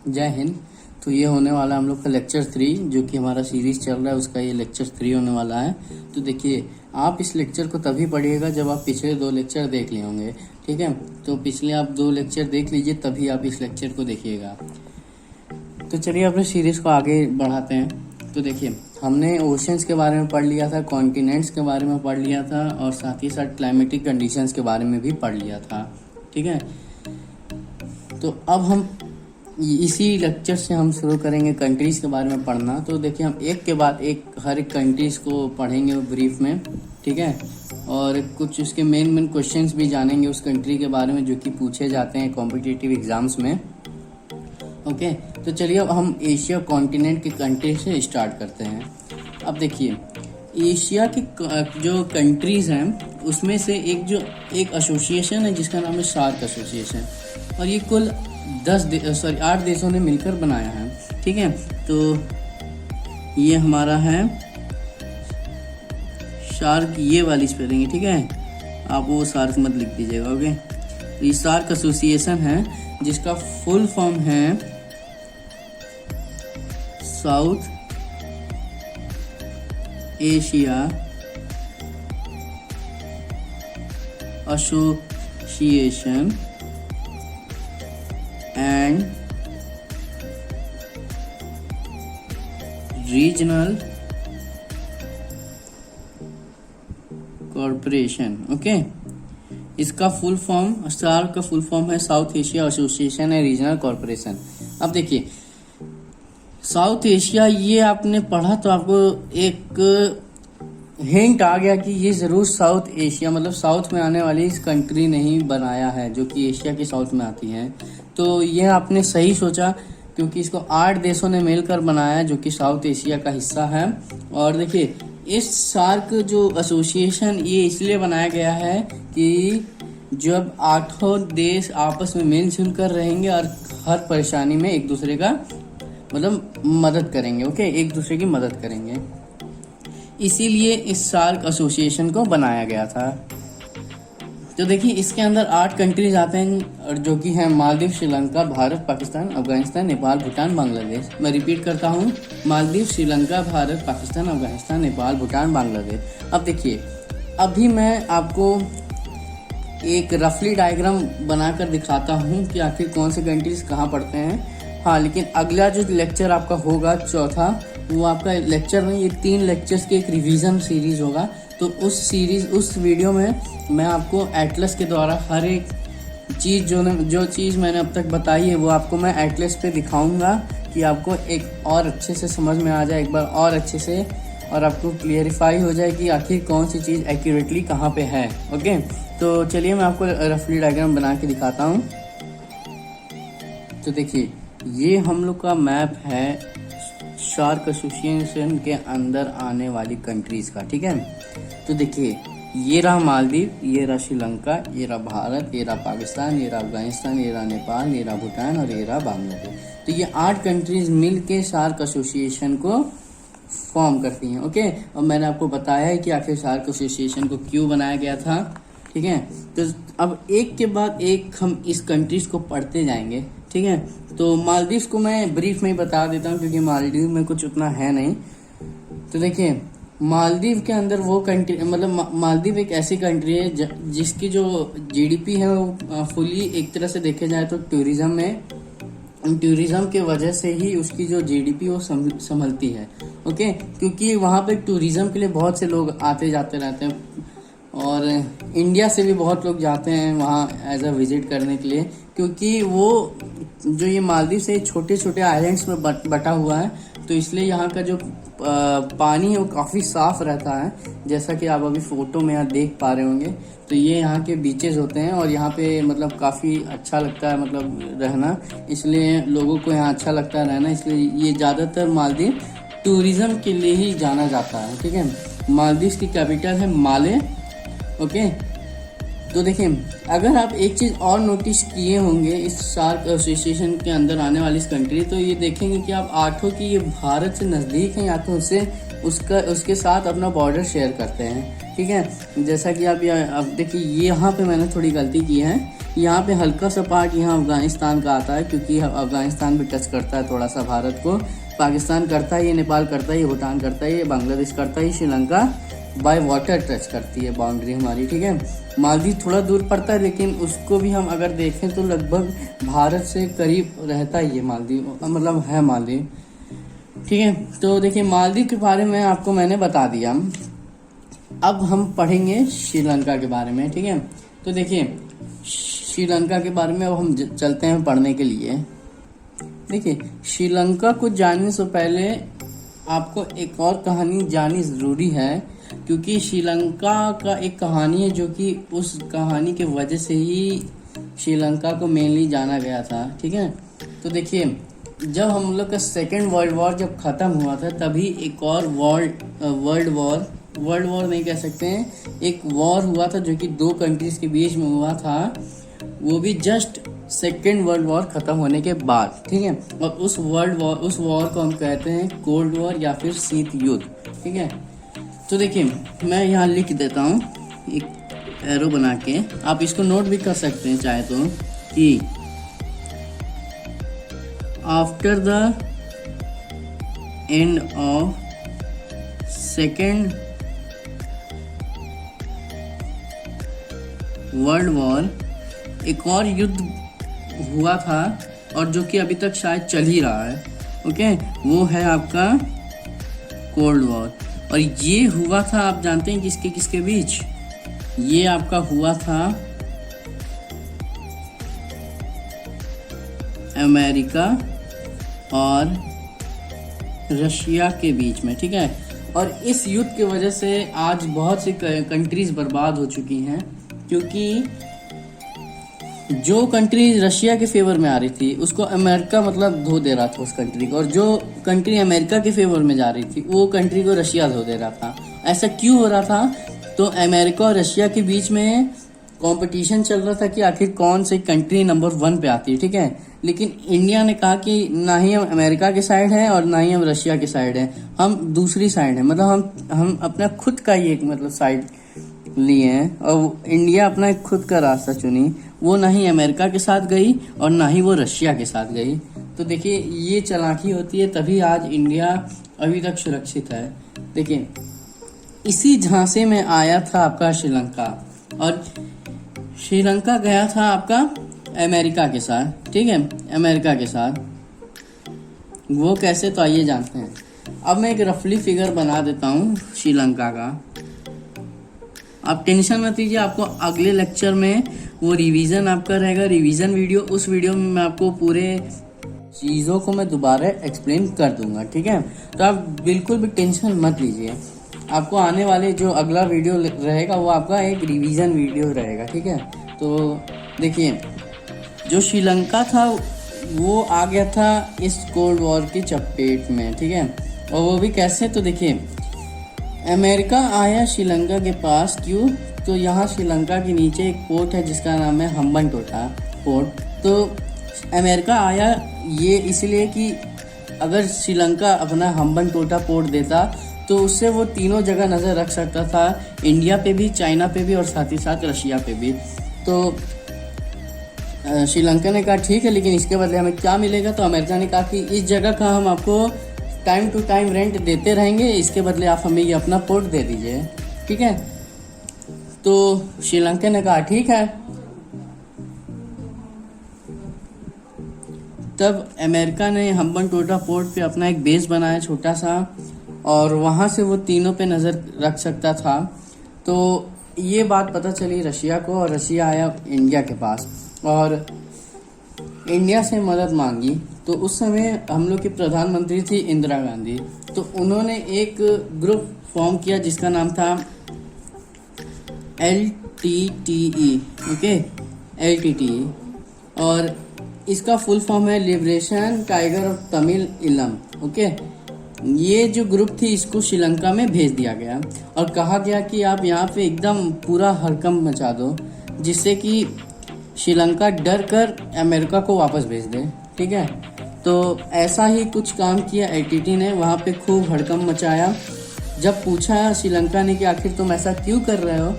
जय हिंद। तो ये होने वाला है हम लोग का लेक्चर 3, जो कि हमारा सीरीज चल रहा है उसका ये लेक्चर 3 होने वाला है। तो देखिए, आप इस लेक्चर को तभी पढ़िएगा जब आप पिछले 2 लेक्चर देख लिए होंगे, ठीक है। तो पिछले आप 2 लेक्चर देख लीजिए, तभी आप इस लेक्चर को देखिएगा। तो चलिए अपने सीरीज को आगे बढ़ाते हैं। तो देखिए, हमने ओशंस के बारे में पढ़ लिया था, कॉन्टिनेंट्स के बारे में पढ़ लिया था, और साथ ही साथ क्लाइमेटिक कंडीशंस के बारे में भी पढ़ लिया था, ठीक है। तो अब हम इसी लेक्चर से हम शुरू करेंगे कंट्रीज़ के बारे में पढ़ना। तो देखिए, हम एक के बाद एक हर एक कंट्रीज़ को पढ़ेंगे ब्रीफ में, ठीक है। और कुछ उसके मेन क्वेश्चंस भी जानेंगे उस कंट्री के बारे में, जो कि पूछे जाते हैं कॉम्पिटिटिव एग्जाम्स में। ओके, तो चलिए अब हम एशिया कॉन्टिनेंट के कंट्री से स्टार्ट करते हैं। अब देखिए, एशिया की जो कंट्रीज़ हैं उसमें से एक एसोसिएशन है जिसका नाम है सार्क एसोसिएशन, और ये कुल 8 देशों ने मिलकर बनाया है, ठीक है। तो ये हमारा है सार्क, ये वाली स्पेलिंग है, ठीक है। आप वो सार्क मत लिख दीजिएगा, ओके। तो ये सार्क एसोसिएशन है जिसका फुल फॉर्म है south Asia association and regional corporation, okay. इसका फुल फॉर्म, सार्क का फुल फॉर्म है south Asia association and regional corporation. अब देखिए, साउथ एशिया ये आपने पढ़ा तो आपको एक हिंट आ गया कि ये जरूर साउथ एशिया मतलब साउथ में आने वाली इस कंट्री ने ही बनाया है, जो कि एशिया के साउथ में आती है। तो ये आपने सही सोचा, क्योंकि इसको 8 देशों ने मिलकर बनाया, जो कि साउथ एशिया का हिस्सा है। और देखिए, इस सार्क जो एसोसिएशन ये इसलिए बनाया गया है कि जब 8 देश आपस में मिलजुल कर रहेंगे और हर परेशानी में एक दूसरे का मतलब मदद करेंगे, ओके, एक दूसरे की मदद करेंगे, इसीलिए इस सार्क एसोसिएशन को बनाया गया था। तो देखिए, इसके अंदर 8 कंट्रीज आते हैं, और जो कि हैं मालदीव, श्रीलंका, भारत, पाकिस्तान, अफगानिस्तान, नेपाल, भूटान, बांग्लादेश। मैं रिपीट करता हूँ, मालदीव, श्रीलंका, भारत, पाकिस्तान, अफगानिस्तान, नेपाल, भूटान, बांग्लादेश। अब देखिए, अभी मैं आपको एक रफली डायग्राम बनाकर दिखाता हूँ कि आखिर कौन से कंट्रीज कहाँ पड़ते हैं। हाँ, लेकिन अगला जो लेक्चर आपका होगा चौथा, वो आपका लेक्चर नहीं, ये 3 लेक्चर्स की एक रिवीजन सीरीज होगा। तो उस वीडियो में मैं आपको एटलस के द्वारा हर एक चीज़ जो चीज़ मैंने अब तक बताई है वो आपको मैं एटलस पे दिखाऊंगा, कि आपको एक और अच्छे से समझ में आ जाए, एक बार और अच्छे से, और आपको क्लियरिफाई हो जाए कि आखिर कौन सी चीज़ एक्यूरेटली कहाँ पे है, ओके। तो चलिए मैं आपको रफली डायग्राम बना के दिखाता हूँ। तो देखिए, ये हम लोग का मैप है सार्क एसोसिएशन के अंदर आने वाली कंट्रीज का, ठीक है। तो देखिए, ये रहा मालदीव, ये रहा श्रीलंका, ये रहा भारत, ये रहा पाकिस्तान, ये रहा अफगानिस्तान, ये रहा नेपाल, ये रहा भूटान, और ये रहा बांग्लादेश। तो ये 8 कंट्रीज मिल के सार्क एसोसिएशन को फॉर्म करती हैं, ओके। और मैंने आपको बताया है कि आखिर सार्क एसोसिएशन को क्यों बनाया गया था, ठीक है। तो अब एक के बाद एक हम इस कंट्रीज को पढ़ते जाएंगे, ठीक है। तो मालदीव को मैं ब्रीफ में ही बता देता हूँ, क्योंकि मालदीव में कुछ उतना है नहीं। तो देखिए, मालदीव के अंदर वो कंट्री मतलब मालदीव एक ऐसी कंट्री है जिसकी जो जीडीपी है वो फुली एक तरह से देखे जाए तो टूरिज्म में, टूरिज्म के वजह से ही उसकी जो जीडीपी वो संभलती है, ओके। क्योंकि वहाँ पे टूरिज्म के लिए बहुत से लोग आते जाते रहते हैं, और इंडिया से भी बहुत लोग जाते हैं वहाँ एज अ विजिट करने के लिए, क्योंकि वो जो ये मालदीव से छोटे छोटे आइलैंड्स में बटा हुआ है, तो इसलिए यहाँ का जो पानी है वो काफ़ी साफ रहता है, जैसा कि आप अभी फोटो में यहाँ देख पा रहे होंगे। तो ये यहाँ के बीचेस होते हैं, और यहाँ पे मतलब काफ़ी अच्छा लगता है मतलब रहना, इसलिए लोगों को यहाँ अच्छा लगता है रहना, इसलिए ये ज़्यादातर मालदीव टूरिज़्म के लिए ही जाना जाता है, ठीक है। मालदीव की कैपिटल है माले, ओके। तो देखिए, अगर आप एक चीज़ और नोटिस किए होंगे इस सार्क एसोसिएशन के अंदर आने वाली इस कंट्री, तो ये देखेंगे कि आप 8 की ये भारत से नज़दीक हैं, या तो उसके साथ अपना बॉर्डर शेयर करते हैं, ठीक है। जैसा कि आप अब देखिए, ये यहाँ पे मैंने थोड़ी गलती की है, यहाँ पे हल्का सा पार्ट यहाँ अफगानिस्तान का आता है, क्योंकि अफगानिस्तान भी टच करता है थोड़ा सा भारत को। पाकिस्तान करता है, ये नेपाल करता है, ये भूटान करता है, ये बांग्लादेश करता है, श्रीलंका बाय वाटर टच करती है बाउंड्री हमारी, ठीक है। मालदीव थोड़ा दूर पड़ता है, लेकिन उसको भी हम अगर देखें तो लगभग भारत से करीब रहता है ये मालदीव, मतलब है मालदीव, ठीक है। तो देखिए मालदीव के बारे में आपको मैंने बता दिया। अब हम पढ़ेंगे श्रीलंका के बारे में, ठीक है। तो देखिए श्रीलंका के बारे में अब हम चलते हैं पढ़ने के लिए। देखिए श्रीलंका को जानने से पहले आपको एक और कहानी जाननी ज़रूरी है, क्योंकि श्रीलंका का एक कहानी है जो कि उस कहानी के वजह से ही श्रीलंका को मेनली जाना गया था, ठीक है। तो देखिए जब हम लोग का सेकेंड वर्ल्ड वॉर जब ख़त्म हुआ था, तभी एक और वर्ल्ड वॉर नहीं कह सकते हैं, एक वॉर हुआ था जो कि दो कंट्रीज़ के बीच में हुआ था, वो भी जस्ट सेकेंड वर्ल्ड वॉर ख़त्म होने के बाद, ठीक है। और उस वॉर को हम कहते हैं कोल्ड वॉर या फिर शीत युद्ध, ठीक है। तो देखिए मैं यहाँ लिख देता हूँ एक एरो बना के, आप इसको नोट भी कर सकते हैं चाहे तो, कि after the end of second world war एक और युद्ध हुआ था, और जो कि अभी तक शायद चल ही रहा है, ओके। वो है आपका कोल्ड वॉर। और ये हुआ था, आप जानते हैं किसके किसके बीच? ये आपका हुआ था अमेरिका और रशिया के बीच में, ठीक है। और इस युद्ध की वजह से आज बहुत सी कंट्रीज बर्बाद हो चुकी हैं, क्योंकि जो कंट्री रशिया के फेवर में आ रही थी उसको अमेरिका मतलब धो दे रहा था उस कंट्री को, और जो कंट्री अमेरिका के फेवर में जा रही थी वो कंट्री को रशिया धो दे रहा था। ऐसा क्यों हो रहा था? तो अमेरिका और रशिया के बीच में कंपटीशन चल रहा था कि आखिर कौन सी कंट्री नंबर 1 पे आती है, ठीक है। लेकिन इंडिया ने कहा कि ना ही हम अमेरिका के साइड हैं और ना ही हम रशिया के साइड हैं, हम दूसरी साइड हैं, मतलब हम अपना खुद का ही एक मतलब साइड लिए हैं, और इंडिया अपना एक खुद का रास्ता चुनी। वो ना ही अमेरिका के साथ गई और ना ही वो रशिया के साथ गई। तो देखिए ये चालाकी होती है, तभी आज इंडिया अभी तक सुरक्षित है। देखिए इसी झांसे में आया था आपका श्रीलंका, और श्रीलंका गया था आपका अमेरिका के साथ, ठीक है, अमेरिका के साथ। वो कैसे, तो आइए जानते हैं। अब मैं एक रफली फिगर बना देता हूँ श्रीलंका का, आप टेंशन मत लीजिए, आपको अगले लेक्चर में वो रिवीजन आपका रहेगा, रिवीजन वीडियो। उस वीडियो में मैं आपको पूरे चीज़ों को मैं दोबारा एक्सप्लेन कर दूंगा, ठीक है। तो आप बिल्कुल भी टेंशन मत लीजिए, आपको आने वाले जो अगला वीडियो रहेगा वो आपका एक रिवीजन वीडियो रहेगा, ठीक है। तो देखिए जो श्रीलंका था वो आ गया था इस कोल्ड वॉर की चपेट में, ठीक है। और वो भी कैसे, तो देखिए अमेरिका आया श्रीलंका के पास, क्यों? तो यहाँ श्रीलंका के नीचे एक पोर्ट है जिसका नाम है हम्बनटोटा पोर्ट। तो अमेरिका आया ये इसलिए कि अगर श्रीलंका अपना हम्बनटोटा पोर्ट देता तो उससे वो तीनों जगह नज़र रख सकता था, इंडिया पे भी, चाइना पे भी और साथ ही साथ रशिया पे भी। तो श्रीलंका ने कहा ठीक है, लेकिन इसके बदले हमें क्या मिलेगा? तो अमेरिका ने कहा कि इस जगह का हम आपको टाइम टू टाइम रेंट देते रहेंगे, इसके बदले आप हमें ये अपना पोर्ट दे दीजिए, ठीक है। तो श्रीलंका ने कहा ठीक है। तब अमेरिका ने हम्बनटोटा पोर्ट पे अपना एक बेस बनाया छोटा सा, और वहाँ से वो तीनों पे नज़र रख सकता था। तो ये बात पता चली रशिया को, और रशिया आया इंडिया के पास और इंडिया से मदद मांगी। तो उस समय हम लोग की प्रधानमंत्री थी इंदिरा गांधी। तो उन्होंने एक ग्रुप फॉर्म किया जिसका नाम था LTTE, ओके, LTTE, और इसका फुल फॉर्म है लिबरेशन टाइगर ऑफ तमिल इलम, ओके। ये जो ग्रुप थी इसको श्रीलंका में भेज दिया गया और कहा गया कि आप यहाँ पे एकदम पूरा हड़कंप मचा दो, जिससे कि श्रीलंका डर कर अमेरिका को वापस भेज दे, ठीक है। तो ऐसा ही कुछ काम किया LTTE ने, वहाँ पे खूब हड़कंप मचाया। जब पूछा श्रीलंका ने कि आखिर तुम ऐसा क्यों कर रहे हो,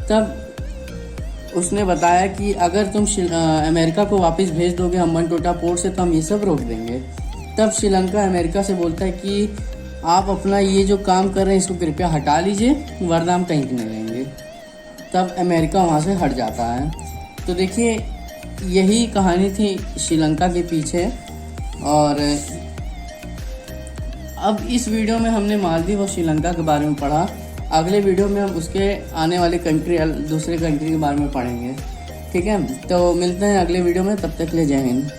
तब उसने बताया कि अगर तुम अमेरिका को वापस भेज दोगे हम्बनटोटा पोर्ट से तो हम ये सब रोक देंगे। तब श्रीलंका अमेरिका से बोलता है कि आप अपना ये जो काम कर रहे हैं इसको कृपया हटा लीजिए, वरना हम कहीं नहीं लेंगे। तब अमेरिका वहाँ से हट जाता है। तो देखिए यही कहानी थी श्रीलंका के पीछे। और अब इस वीडियो में हमने मालदीव और श्रीलंका के बारे में पढ़ा। अगले वीडियो में हम उसके आने वाले कंट्री, दूसरे कंट्री के बारे में पढ़ेंगे। ठीक है, तो मिलते हैं अगले वीडियो में, तब तक के लिए जय हिंद।